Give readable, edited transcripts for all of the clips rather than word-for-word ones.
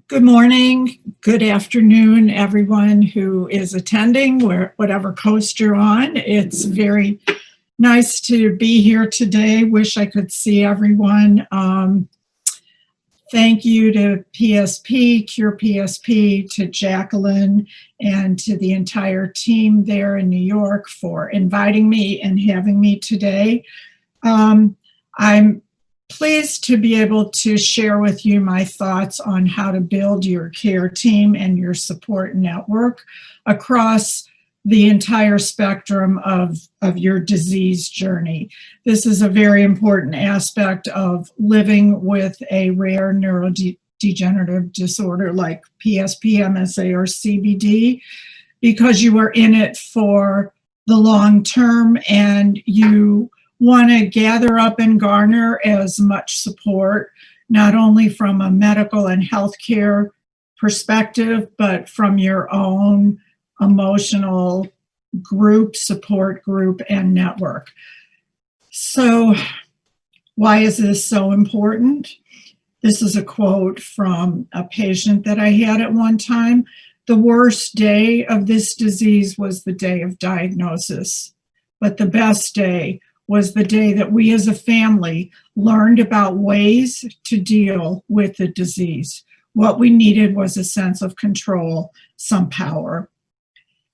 Good morning, good afternoon, everyone who is attending, whatever coast you're on. It's very nice to be here today. Wish I could see everyone. Thank you to PSP, CurePSP, to Jacqueline, and to the entire team there in New York for inviting me and having me today. I'm pleased to be able to share with you my thoughts on how to build your care team and your support network across the entire spectrum of your disease journey. This is a very important aspect of living with a rare neurodegenerative disorder like PSP, MSA, or CBD, because you are in it for the long term and you want to gather up and garner as much support, not only from a medical and healthcare perspective, but from your own emotional group, support group, and network. So why is this so important? This is a quote from a patient that I had at one time. The worst day of this disease was the day of diagnosis, but the best day was the day that we as a family learned about ways to deal with the disease. What we needed was a sense of control, some power.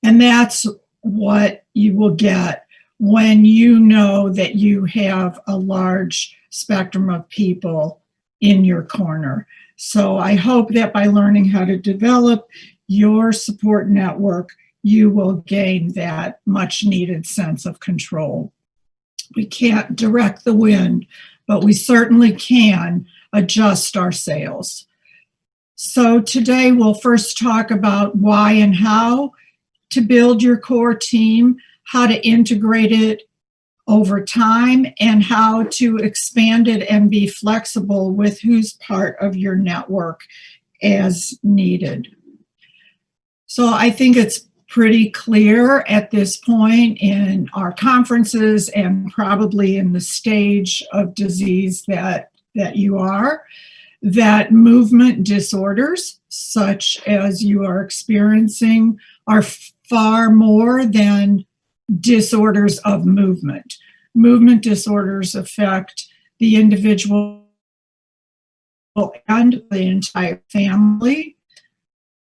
And that's what you will get when you know that you have a large spectrum of people in your corner. So I hope that by learning how to develop your support network, you will gain that much needed sense of control. We can't direct the wind, but we certainly can adjust our sails. So today we'll first talk about why and how to build your core team, how to integrate it over time, and how to expand it and be flexible with who's part of your network as needed. So I think it's pretty clear at this point in our conferences and probably in the stage of disease that you are, that movement disorders such as you are experiencing are far more than disorders of movement. Movement disorders affect the individual and the entire family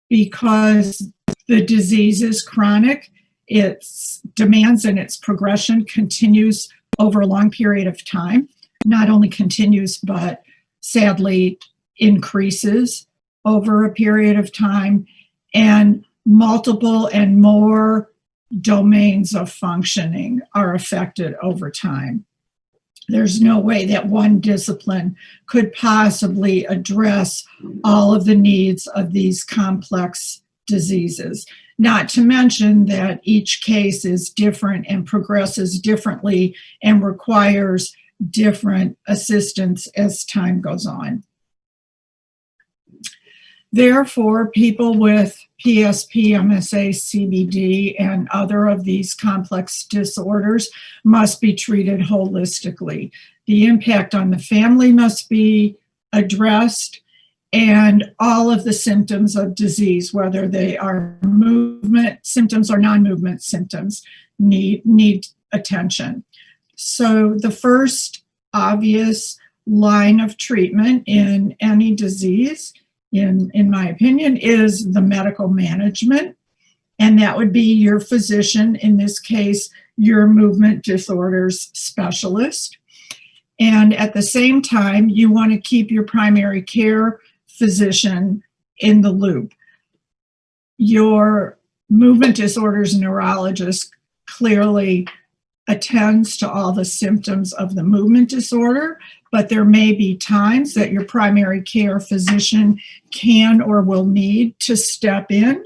because the disease is chronic. Its demands and its progression continues over a long period of time. Not only continues, but sadly increases over a period of time, and multiple and more domains of functioning are affected over time. There's no way that one discipline could possibly address all of the needs of these complex diseases, not to mention that each case is different and progresses differently and requires different assistance as time goes on. Therefore, people with PSP, MSA, CBD, and other of these complex disorders must be treated holistically. The impact on the family must be addressed, and all of the symptoms of disease, whether they are movement symptoms or non-movement symptoms, need attention. So the first obvious line of treatment in any disease, in my opinion, is the medical management. And that would be your physician, in this case, your movement disorders specialist. And at the same time, you want to keep your primary care physician in the loop. Your movement disorders neurologist clearly attends to all the symptoms of the movement disorder, but there may be times that your primary care physician can or will need to step in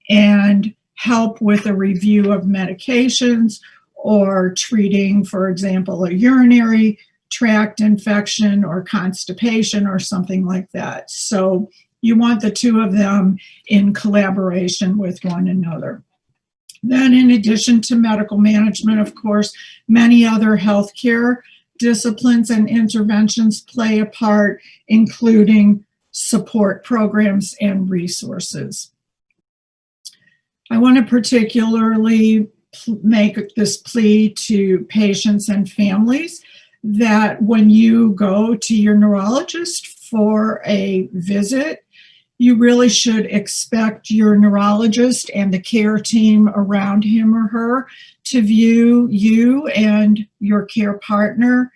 and help with a review of medications or treating, for example, a urinary tract infection or constipation or something like that. So you want the two of them in collaboration with one another. Then, in addition to medical management, of course, many other healthcare disciplines and interventions play a part, including support programs and resources. I want to particularly make this plea to patients and families that when you go to your neurologist for a visit, you really should expect your neurologist and the care team around him or her to view you and your care partner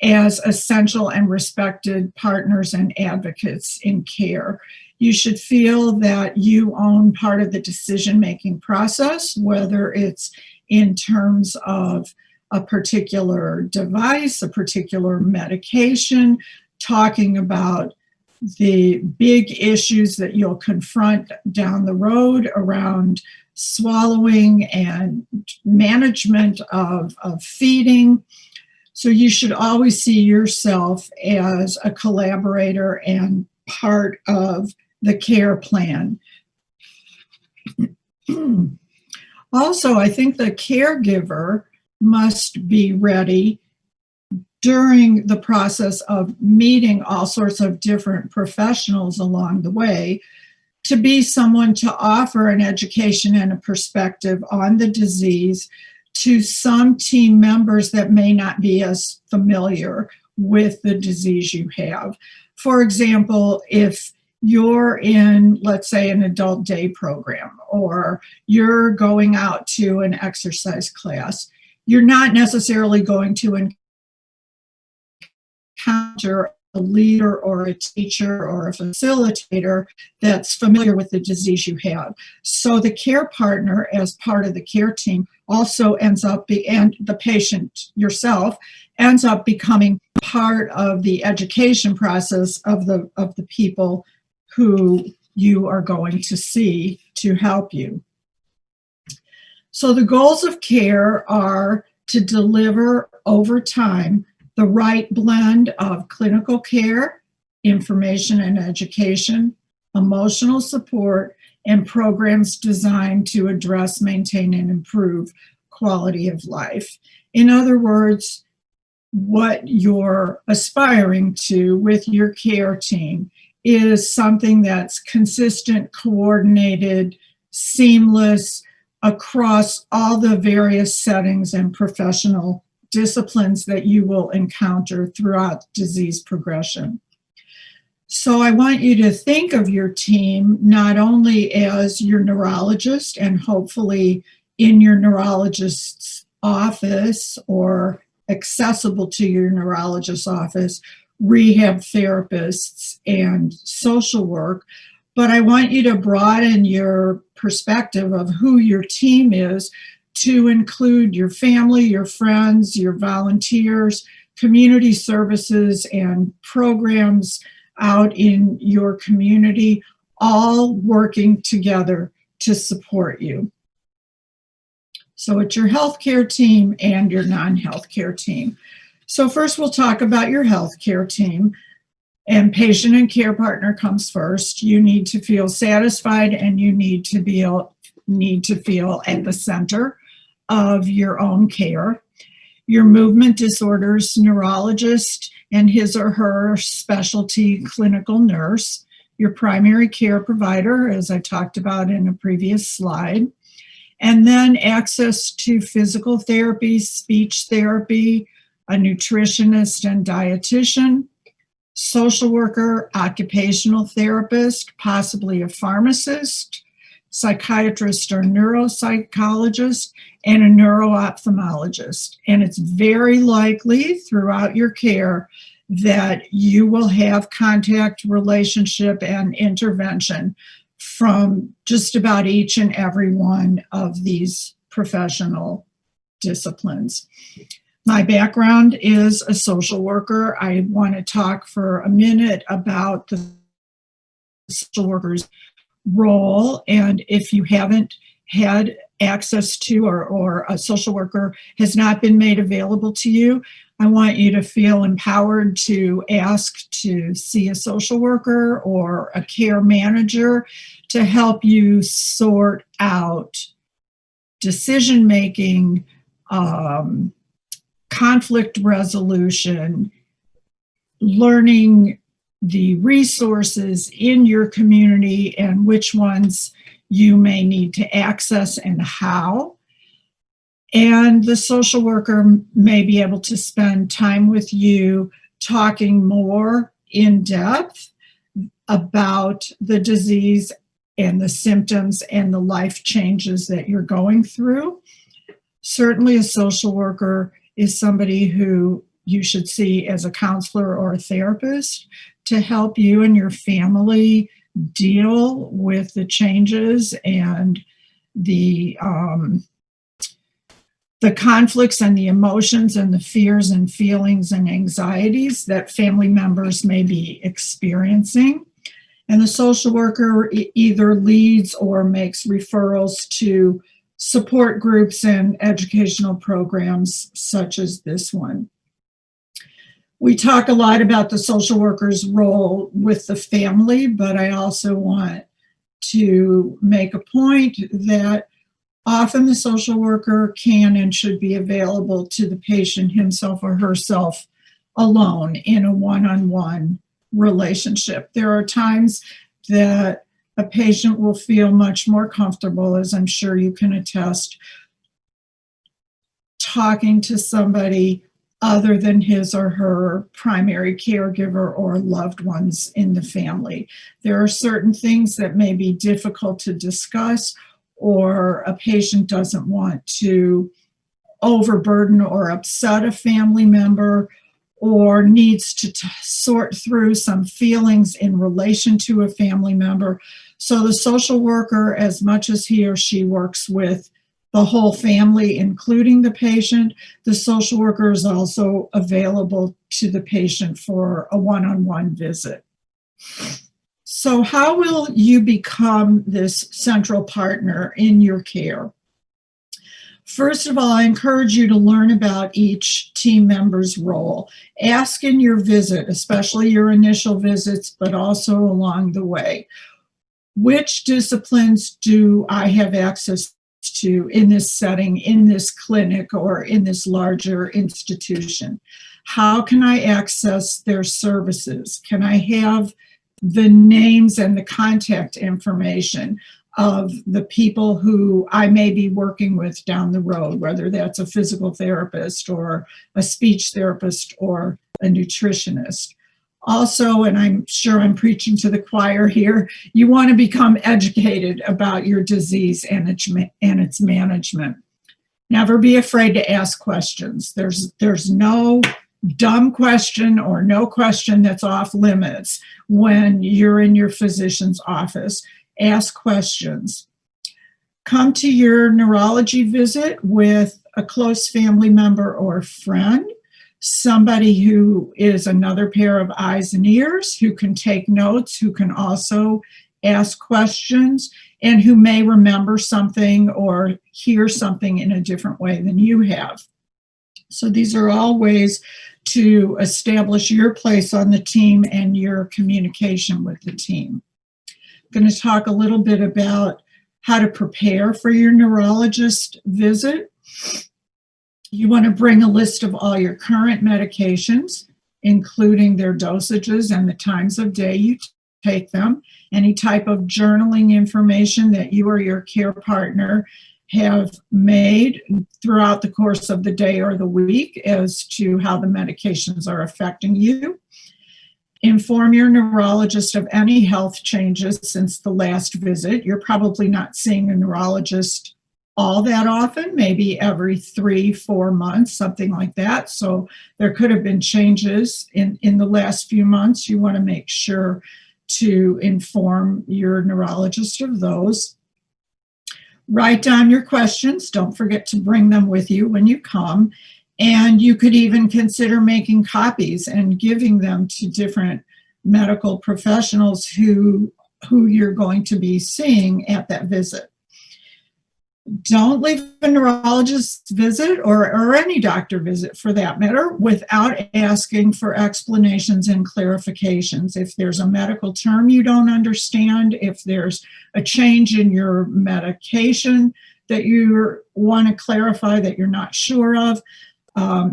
as essential and respected partners and advocates in care. You should feel that you own part of the decision-making process, whether it's in terms of a particular device, a particular medication, talking about the big issues that you'll confront down the road around swallowing and management of feeding. So you should always see yourself as a collaborator and part of the care plan. Also, I think the caregiver must be ready during the process of meeting all sorts of different professionals along the way to be someone to offer an education and a perspective on the disease to some team members that may not be as familiar with the disease you have. For example, if you're in, let's say, an adult day program, or you're going out to an exercise class, you're not necessarily going to encounter a leader or a teacher or a facilitator that's familiar with the disease you have. So the care partner, as part of the care team, also ends up, and the patient yourself, ends up becoming part of the education process of the people who you are going to see to help you. So the goals of care are to deliver over time the right blend of clinical care, information and education, emotional support, and programs designed to address, maintain, and improve quality of life. In other words, what you're aspiring to with your care team is something that's consistent, coordinated, seamless across all the various settings and professional disciplines that you will encounter throughout disease progression. So I want you to think of your team not only as your neurologist and hopefully in your neurologist's office or accessible to your neurologist's office, rehab therapists and social work, but I want you to broaden your perspective of who your team is to include your family, your friends, your volunteers, community services, and programs out in your community, all working together to support you. So it's your healthcare team and your non-healthcare team. So first we'll talk about your healthcare team, and patient and care partner comes first. You need to feel satisfied and you need to feel at the center of your own care. Your movement disorders neurologist and his or her specialty clinical nurse, your primary care provider, as I talked about in a previous slide, and then access to physical therapy, speech therapy, a nutritionist and dietitian, social worker, occupational therapist, possibly a pharmacist, psychiatrist or neuropsychologist, and a neuro-ophthalmologist. And it's very likely throughout your care that you will have contact, relationship, and intervention from just about each and every one of these professional disciplines. My background is a social worker. I want to talk for a minute about the social worker's role, and if you haven't had access to or a social worker has not been made available to you, I want you to feel empowered to ask to see a social worker or a care manager to help you sort out decision-making, conflict resolution, learning the resources in your community and which ones you may need to access and how. And the social worker may be able to spend time with you talking more in depth about the disease and the symptoms and the life changes that you're going through. Certainly a social worker is somebody who you should see as a counselor or a therapist to help you and your family deal with the changes and the conflicts and the emotions and the fears and feelings and anxieties that family members may be experiencing. And the social worker either leads or makes referrals to support groups and educational programs such as this one. We talk a lot about the social worker's role with the family, but I also want to make a point that often the social worker can and should be available to the patient himself or herself alone in a one-on-one relationship. There are times that a patient will feel much more comfortable, as I'm sure you can attest, talking to somebody other than his or her primary caregiver or loved ones in the family. There are certain things that may be difficult to discuss, or a patient doesn't want to overburden or upset a family member, or needs to sort through some feelings in relation to a family member. So the social worker, as much as he or she works with the whole family, including the patient, the social worker is also available to the patient for a one-on-one visit. So how will you become this central partner in your care? First of all, I encourage you to learn about each team member's role. Ask in your visit, especially your initial visits, but also along the way, which disciplines do I have access to in this setting, in this clinic, or in this larger institution? How can I access their services? Can I have the names and the contact information of the people who I may be working with down the road, whether that's a physical therapist or a speech therapist or a nutritionist? Also, and I'm sure I'm preaching to the choir here, you want to become educated about your disease and its management. Never be afraid to ask questions. There's no dumb question or no question that's off limits when you're in your physician's office. Ask questions. Come to your neurology visit with a close family member or friend, somebody who is another pair of eyes and ears, who can take notes, who can also ask questions, and who may remember something or hear something in a different way than you have. So these are all ways to establish your place on the team and your communication with the team. I'm going to talk a little bit about how to prepare for your neurologist visit. You want to bring a list of all your current medications, including their dosages and the times of day you take them, any type of journaling information that you or your care partner have made throughout the course of the day or the week as to how the medications are affecting you. Inform your neurologist of any health changes since the last visit. You're probably not seeing a neurologist all that often, maybe every 3-4 months, something like that. So there could have been changes in the last few months. You want to make sure to inform your neurologist of those. Write down your questions. Don't forget to bring them with you when you come. And you could even consider making copies and giving them to different medical professionals who you're going to be seeing at that visit. Don't leave a neurologist's visit or any doctor visit for that matter without asking for explanations and clarifications. If there's a medical term you don't understand, if there's a change in your medication that you want to clarify that you're not sure of,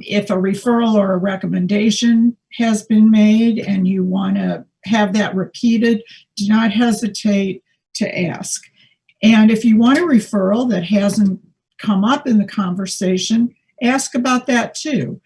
if a referral or a recommendation has been made and you want to have that repeated, do not hesitate to ask. And if you want a referral that hasn't come up in the conversation, ask about that too.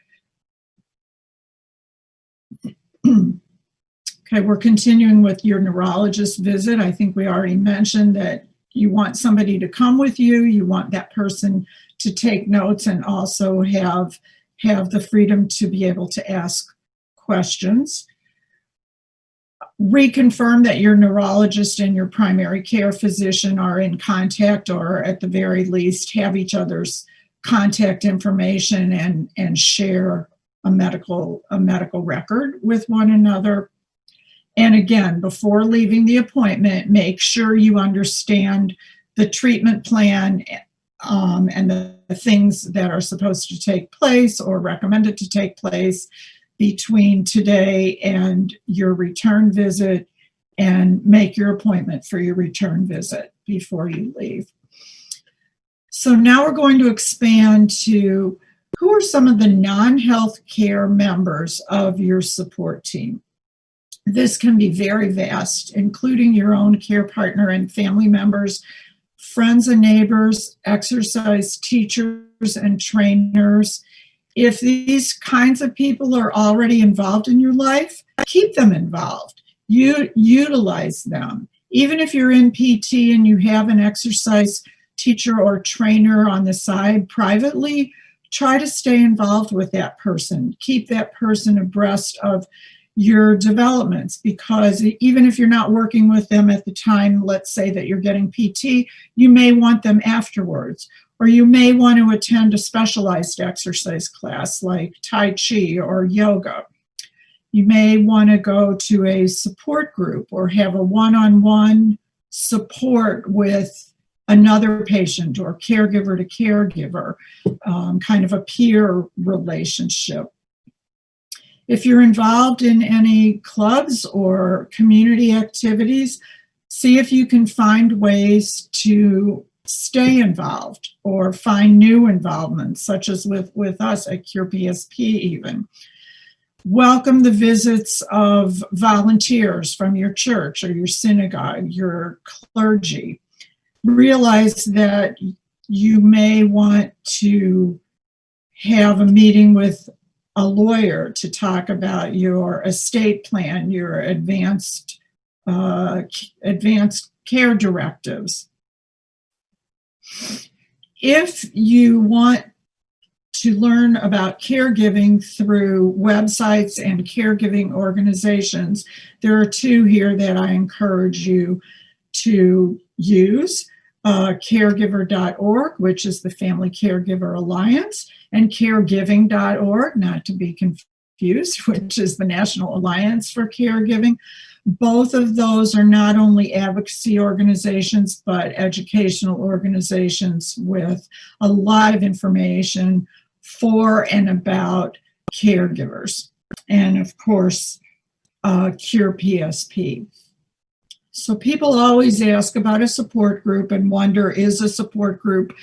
Okay, we're continuing with your neurologist visit. I think we already mentioned that you want somebody to come with you. You want that person to take notes and also have the freedom to be able to ask questions. Reconfirm that your neurologist and your primary care physician are in contact, or at the very least have each other's contact information and share a medical record with one another. And again, before leaving the appointment, make sure you understand the treatment plan and the things that are supposed to take place or recommended to take place between today and your return visit, and make your appointment for your return visit before you leave. So now we're going to expand to who are some of the non-health care members of your support team. This can be very vast, including your own care partner and family members, friends and neighbors, exercise teachers and trainers. If these kinds of people are already involved in your life, keep them involved. Utilize them. Even if you're in PT and you have an exercise teacher or trainer on the side privately, try to stay involved with that person. Keep that person abreast of your developments, because even if you're not working with them at the time, let's say that you're getting PT, you may want them afterwards. Or you may want to attend a specialized exercise class like Tai Chi or yoga. You may want to go to a support group or have a one-on-one support with another patient or caregiver to caregiver, kind of a peer relationship. If you're involved in any clubs or community activities, see if you can find ways to stay involved or find new involvements, such as with us at CurePSP even. Welcome the visits of volunteers from your church or your synagogue, your clergy. Realize that you may want to have a meeting with a lawyer to talk about your estate plan, your advanced care directives. If you want to learn about caregiving through websites and caregiving organizations, there are two here that I encourage you to use. Caregiver.org, which is the Family Caregiver Alliance, and caregiving.org, not to be confused, which is the National Alliance for Caregiving. Both of those are not only advocacy organizations, but educational organizations with a lot of information for and about caregivers. And of course, CurePSP. So people always ask about a support group and wonder, is a support group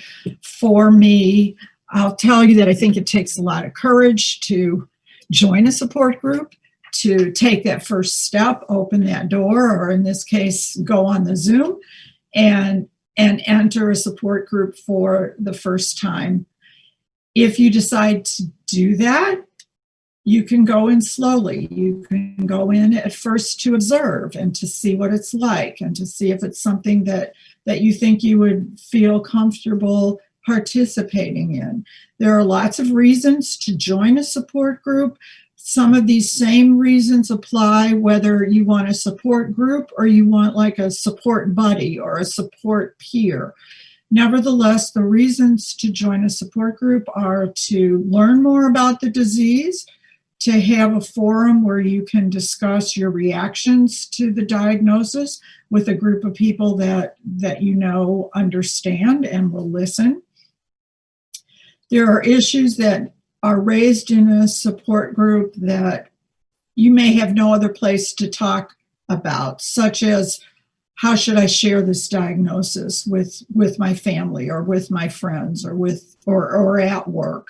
for me? I'll tell you that I think it takes a lot of courage to join a support group, to take that first step, open that door, or in this case, go on the Zoom and enter a support group for the first time. If you decide to do that, you can go in slowly. You can go in at first to observe and to see what it's like and to see if it's something that you think you would feel comfortable participating in. There are lots of reasons to join a support group. Some of these same reasons apply whether you want a support group or you want like a support buddy or a support peer. Nevertheless, the reasons to join a support group are to learn more about the disease, to have a forum where you can discuss your reactions to the diagnosis with a group of people that you know understand and will listen. There are issues that are raised in a support group that you may have no other place to talk about, such as how should I share this diagnosis with my family or with my friends or at work.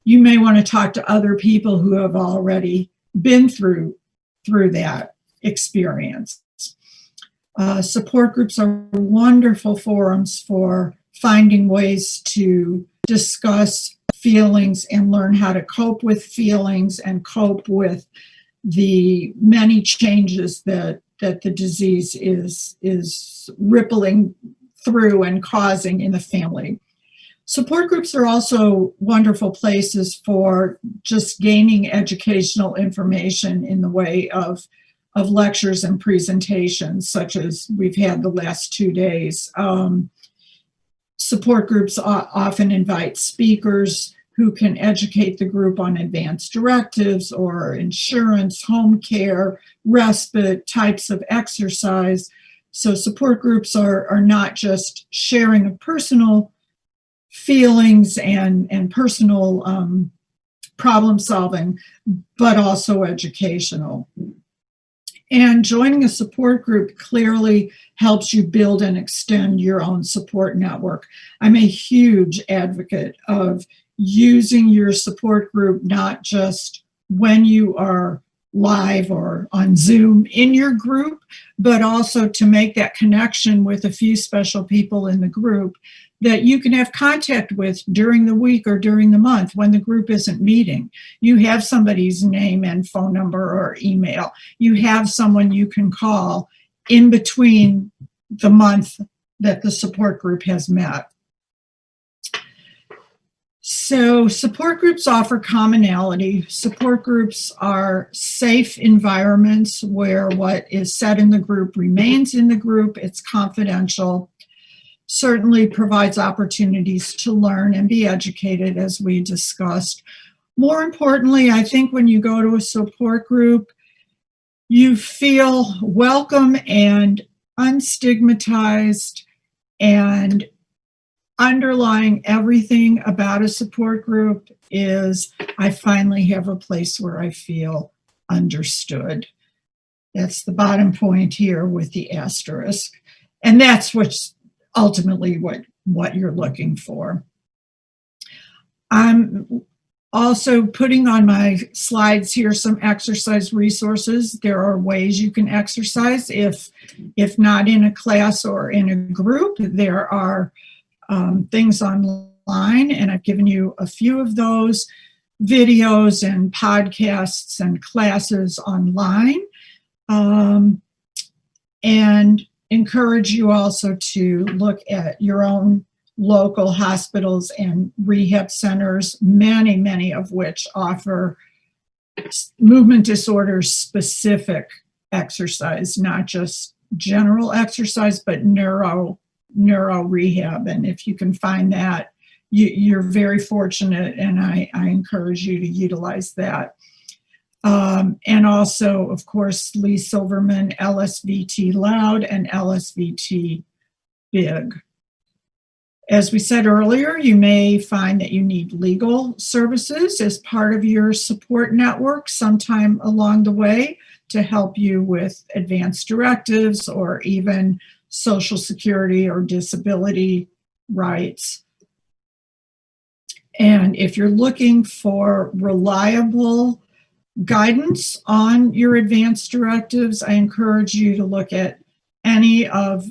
You may want to talk to other people who have already been through that experience. Support groups are wonderful forums for finding ways to discuss feelings and learn how to cope with feelings and cope with the many changes that the disease is rippling through and causing in the family. Support groups are also wonderful places for just gaining educational information in the way of lectures and presentations, such as we've had the last 2 days. Support groups often invite speakers who can educate the group on advanced directives or insurance, home care, respite, types of exercise. So support groups are not just sharing of personal feelings and personal problem solving, but also educational. And joining a support group clearly helps you build and extend your own support network. I'm a huge advocate of using your support group not just when you are live or on Zoom in your group, but also to make that connection with a few special people in the group that you can have contact with during the week or during the month when the group isn't meeting. You have somebody's name and phone number or email. You have someone you can call in between the month that the support group has met. So support groups offer commonality. Support groups are safe environments where what is said in the group remains in the group. It's confidential. Certainly provides opportunities to learn and be educated, as we discussed. More importantly, I think when you go to a support group, you feel welcome and unstigmatized, and underlying everything about a support group is I finally have a place where I feel understood. That's the bottom point here with the asterisk. And that's what's ultimately what you're looking for. I'm also putting on my slides here some exercise resources. There are ways you can exercise if not in a class or in a group. There are things online, and I've given you a few of those videos and podcasts and classes online. And encourage you also to look at your own local hospitals and rehab centers, many of which offer movement disorders specific exercise, not just general exercise, but neuro rehab. And if you can find that, you're very fortunate, and I encourage you to utilize that. And also, of course, Lee Silverman, LSVT Loud and LSVT Big. As we said earlier, you may find that you need legal services as part of your support network sometime along the way to help you with advanced directives or even Social Security or disability rights. And if you're looking for reliable guidance on your advanced directives, I encourage you to look at any of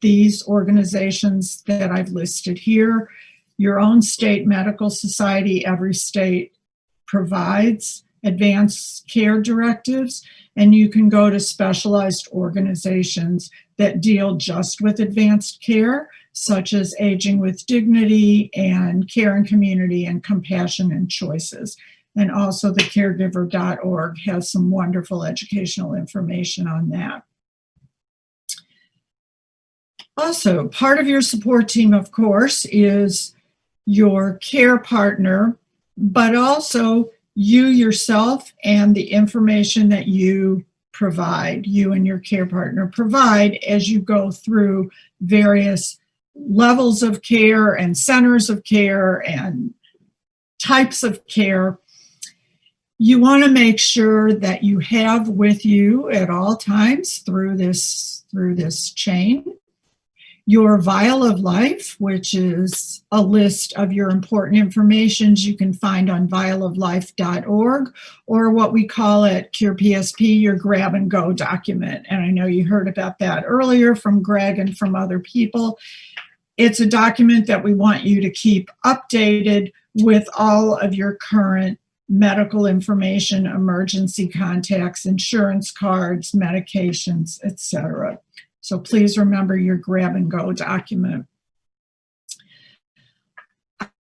these organizations that I've listed here. Your own state medical society, every state provides advanced care directives, and you can go to specialized organizations that deal just with advanced care, such as Aging with Dignity and Care and Community and Compassion and Choices. And also the caregiver.org has some wonderful educational information on that. Also, part of your support team, of course, is your care partner, but also you yourself and the information that you provide, you and your care partner provide as you go through various levels of care and centers of care and types of care. You want to make sure that you have with you at all times through this chain your Vial of Life, which is a list of your important information you can find on vialoflife.org, or what we call at CurePSP, your grab and go document. And I know you heard about that earlier from Greg and from other people. It's a document that we want you to keep updated with all of your current medical information, emergency contacts, insurance cards, medications, etc. So please remember your grab and go document.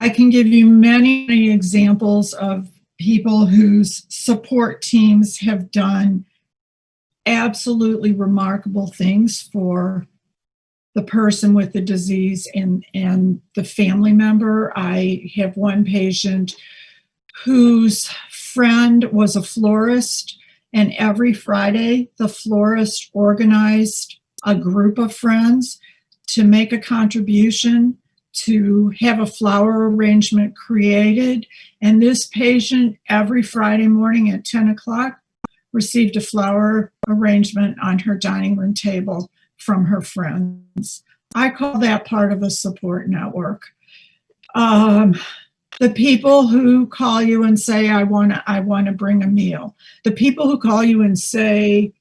I can give you many examples of people whose support teams have done absolutely remarkable things for the person with the disease and the family member. I have one patient whose friend was a florist, and every Friday the florist organized a group of friends to make a contribution to have a flower arrangement created. And this patient every Friday morning at 10 o'clock received a flower arrangement on her dining room table from her friends. I call that part of a support network. The people who call you and say, I want to bring a meal. The people who call you and say,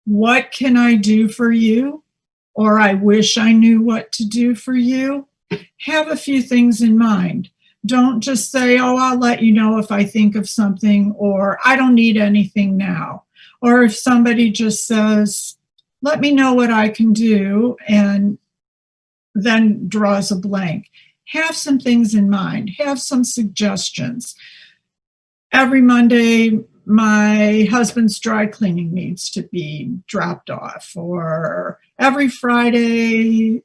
what can I do for you? Or I wish I knew what to do for you. Have a few things in mind. Don't just say, oh, I'll let you know if I think of something, or I don't need anything now. Or if somebody just says, let me know what I can do, and then draws a blank. Have some things in mind. Have some suggestions. Every Monday, my husband's dry cleaning needs to be dropped off, or every Friday,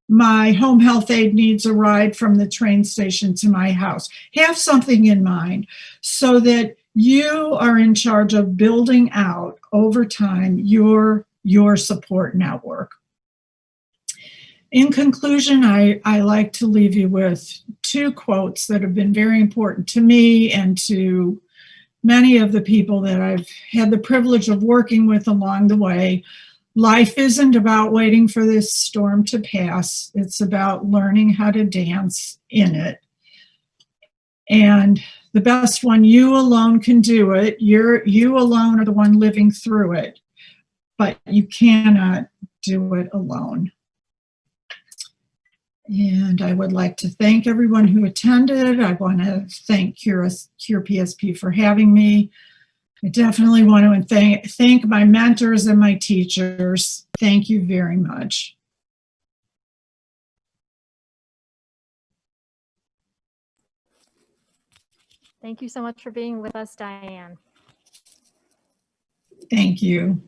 my home health aide needs a ride from the train station to my house. Have something in mind so that you are in charge of building out over time your support network. In conclusion, I like to leave you with two quotes that have been very important to me and to many of the people that I've had the privilege of working with along the way. Life isn't about waiting for this storm to pass. It's about learning how to dance in it. And the best one, you alone can do it. You alone are the one living through it, but you cannot do it alone. And I would like to thank everyone who attended. I want to thank CurePSP for having me. I definitely want to thank my mentors and my teachers. Thank you very much. Thank you so much for being with us, Diane. Thank you.